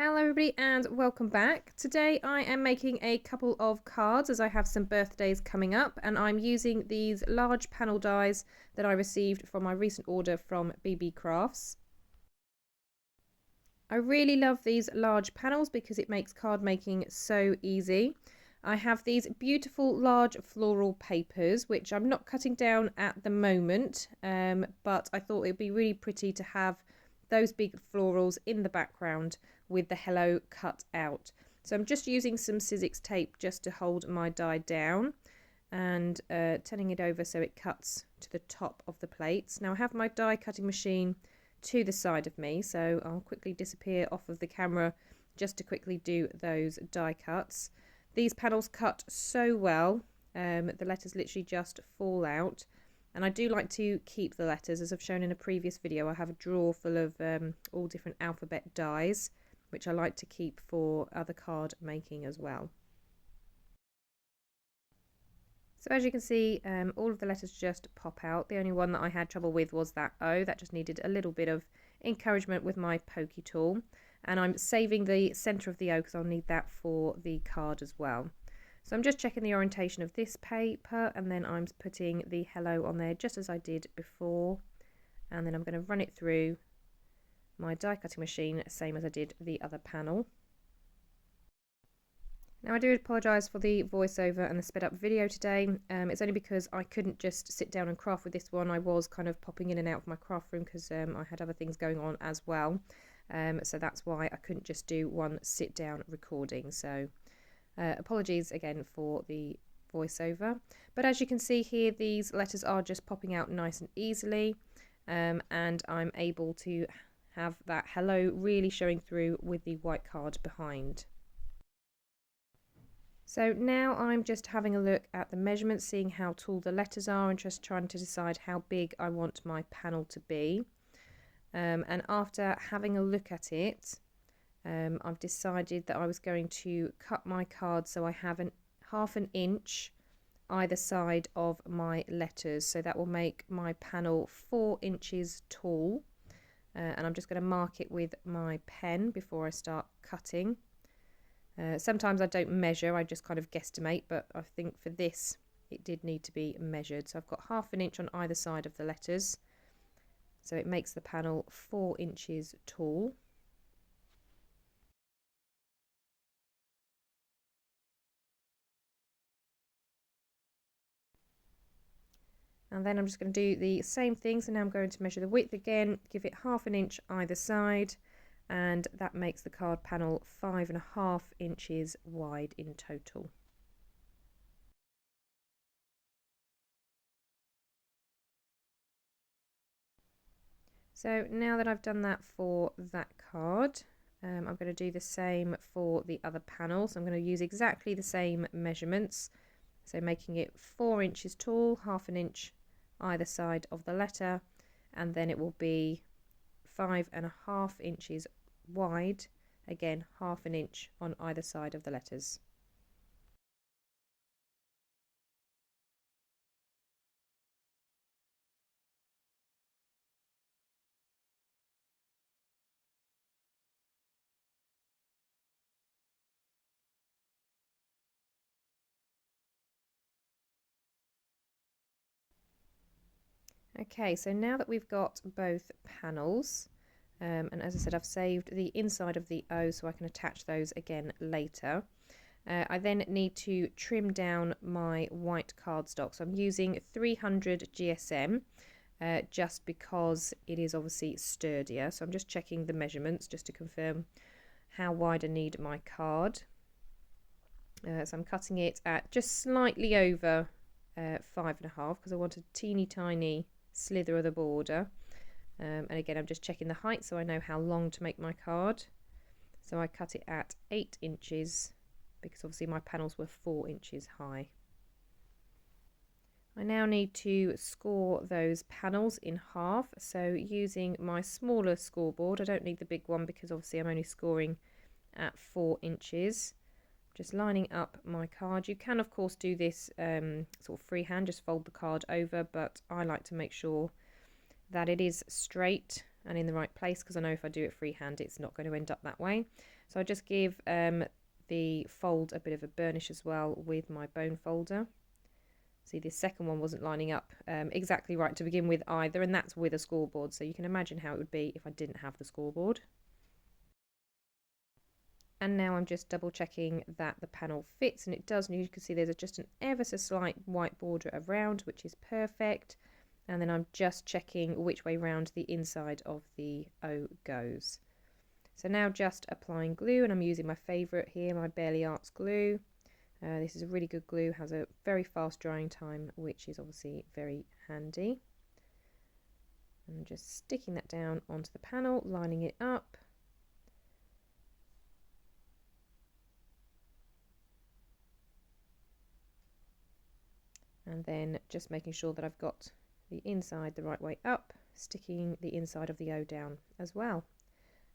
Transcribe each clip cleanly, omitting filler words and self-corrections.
Hello everybody and welcome back. Today I am making a couple of cards as I have some birthdays coming up, and I'm using these large panel dies that I received from my recent order from Beebeecrafts. I really love these large panels because it makes card making so easy. I have these beautiful large floral papers which I'm not cutting down at the moment, but I thought it would be really pretty to have those big florals in the background with the hello cut out. So I'm just using some Sizzix tape just to hold my die down and turning it over so it cuts to the top of the plates. Now I have my die cutting machine to the side of me, so I'll quickly disappear off of the camera just to quickly do those die cuts. These panels cut so well, the letters literally just fall out. And I do like to keep the letters, as I've shown in a previous video. I have a drawer full of all different alphabet dies, which I like to keep for other card making as well. So as you can see, all of the letters just pop out. The only one that I had trouble with was that O. That just needed a little bit of encouragement with my pokey tool. And I'm saving the centre of the O because I'll need that for the card as well. So I'm just checking the orientation of this paper, and then I'm putting the hello on there just as I did before, and then I'm going to run it through my die cutting machine same as I did the other panel. Now I do apologise for the voiceover and the sped up video today. It's only because I couldn't just sit down and craft with this one. I was kind of popping in and out of my craft room because I had other things going on as well, so that's why I couldn't just do one sit down recording. So apologies again for the voiceover, but as you can see here, these letters are just popping out nice and easily, and I'm able to have that hello really showing through with the white card behind. So now I'm just having a look at the measurements, seeing how tall the letters are, and just trying to decide how big I want my panel to be. And after having a look at it, I've decided that I was going to cut my card so I have half an inch either side of my letters, so that will make my panel 4 inches tall, and I'm just going to mark it with my pen before I start cutting. Sometimes I don't measure, I just kind of guesstimate, but I think for this it did need to be measured. So I've got half an inch on either side of the letters, so it makes the panel 4 inches tall. And then I'm just going to do the same thing. So now I'm going to measure the width again, give it half an inch either side, and that makes the card panel 5.5 inches wide in total. So now that I've done that for that card, I'm going to do the same for the other panel. So I'm going to use exactly the same measurements. So making it 4 inches tall, half an inch either side of the letter, and then it will be 5.5 inches wide, again half an inch on either side of the letters. Okay, so now that we've got both panels, and as I said, I've saved the inside of the O so I can attach those again later. I then need to trim down my white cardstock. So I'm using 300 GSM just because it is obviously sturdier. So I'm just checking the measurements just to confirm how wide I need my card. So I'm cutting it at just slightly over 5.5 because I want a teeny tiny slither of the border, and again I'm just checking the height so I know how long to make my card. So I cut it at 8 inches because obviously my panels were 4 inches high. I now need to score those panels in half, so using my smaller scoreboard, I don't need the big one because obviously I'm only scoring at 4 inches. Just lining up my card. You can of course do this sort of freehand, just fold the card over, but I like to make sure that it is straight and in the right place, because I know if I do it freehand it's not going to end up that way. So I just give the fold a bit of a burnish as well with my bone folder. See, the second one wasn't lining up exactly right to begin with either, and that's with a scoreboard, so you can imagine how it would be if I didn't have the scoreboard. And now I'm just double checking that the panel fits, and it does, and you can see there's just an ever so slight white border around, which is perfect. And then I'm just checking which way round the inside of the O goes. So now just applying glue, and I'm using my favourite here, my Barely Arts glue. This is a really good glue, has a very fast drying time, which is obviously very handy. And I'm just sticking that down onto the panel, lining it up. And then just making sure that I've got the inside the right way up, sticking the inside of the O down as well.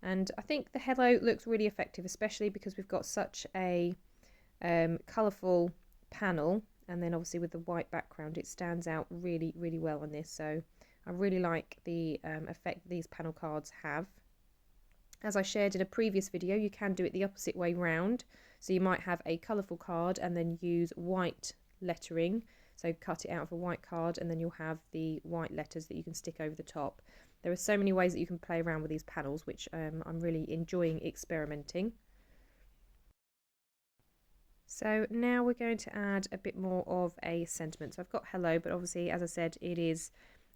And I think the hello looks really effective, especially because we've got such a colourful panel, and then obviously with the white background it stands out really well on this. So I really like the effect these panel cards have. As I shared in a previous video, you can do it the opposite way round, so you might have a colourful card and then use white lettering, so cut it out of a white card and then you'll have the white letters that you can stick over the top. There are so many ways that you can play around with these panels, which I'm really enjoying experimenting. So now we're going to add a bit more of a sentiment. So I've got hello, but obviously, as I said, it is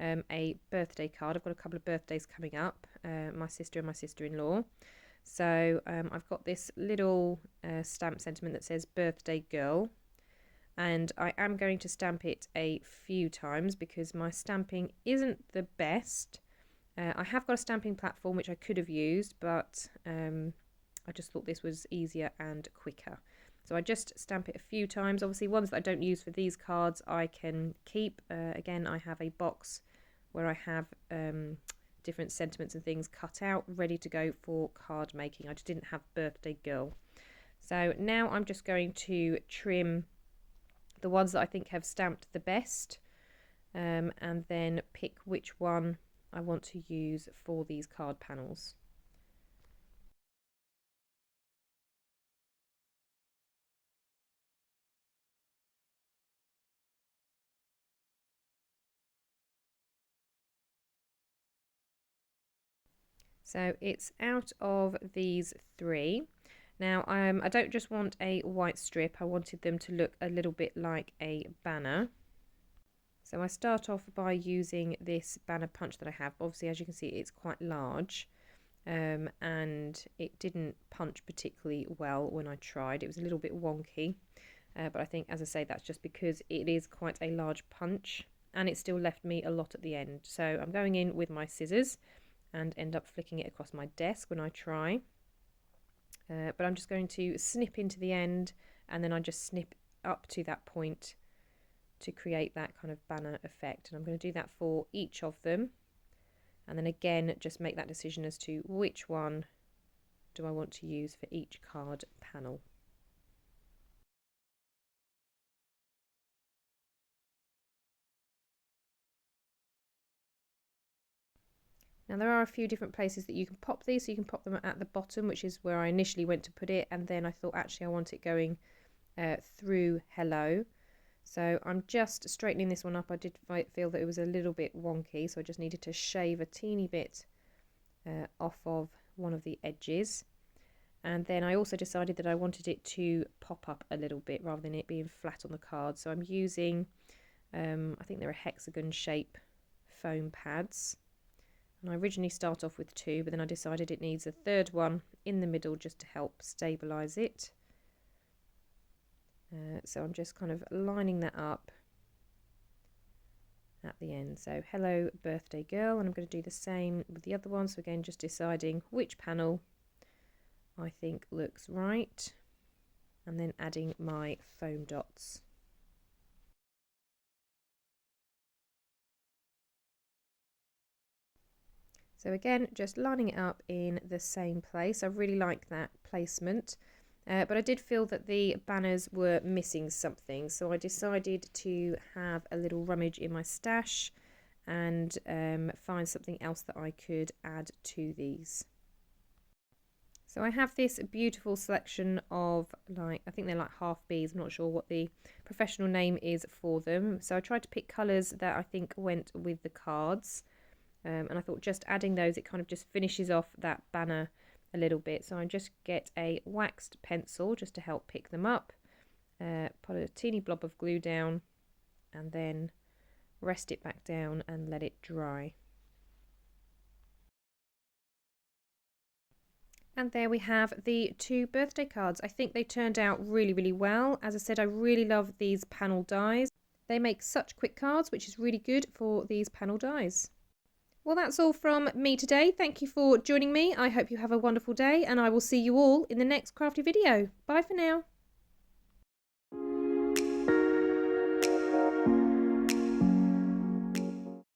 a birthday card. I've got a couple of birthdays coming up, my sister and my sister-in-law. So I've got this little stamp sentiment that says birthday girl. And I am going to stamp it a few times because my stamping isn't the best. I have got a stamping platform which I could have used, but I just thought this was easier and quicker. So I just stamp it a few times. Obviously ones that I don't use for these cards I can keep. Again, I have a box where I have different sentiments and things cut out, ready to go for card making. I just didn't have birthday girl. So now I'm just going to trim the ones that I think have stamped the best, and then pick which one I want to use for these card panels. So it's out of these three. Now I don't just want a white strip, I wanted them to look a little bit like a banner. So I start off by using this banner punch that I have. Obviously, as you can see, it's quite large, and it didn't punch particularly well when I tried. It was a little bit wonky, but I think, as I say, that's just because it is quite a large punch, and it still left me a lot at the end. So I'm going in with my scissors and end up flicking it across my desk when I try. But I'm just going to snip into the end, and then I just snip up to that point to create that kind of banner effect. And I'm going to do that for each of them, and then again just make that decision as to which one do I want to use for each card panel. Now there are a few different places that you can pop these, so you can pop them at the bottom, which is where I initially went to put it, and then I thought actually I want it going through hello. So I'm just straightening this one up. I did feel that it was a little bit wonky, so I just needed to shave a teeny bit off of one of the edges. And then I also decided that I wanted it to pop up a little bit rather than it being flat on the card. So I'm using, I think they're a hexagon shape foam pads. And I originally start off with two, but then I decided it needs a third one in the middle just to help stabilise it. So I'm just kind of lining that up at the end. So hello birthday girl, and I'm going to do the same with the other one. So again, just deciding which panel I think looks right, and then adding my foam dots. So again, just lining it up in the same place. I really like that placement. But I did feel that the banners were missing something, so I decided to have a little rummage in my stash and find something else that I could add to these. So I have this beautiful selection of, like, I think they're like half bees. I'm not sure what the professional name is for them. So I tried to pick colours that I think went with the cards. And I thought just adding those, it kind of just finishes off that banner a little bit. So I just get a waxed pencil just to help pick them up. Put a teeny blob of glue down and then rest it back down and let it dry. And there we have the 2 birthday cards. I think they turned out really, really well. As I said, I really love these panel dies. They make such quick cards, which is really good for these panel dies. Well, that's all from me today. Thank you for joining me. I hope you have a wonderful day, and I will see you all in the next crafty video. Bye for now.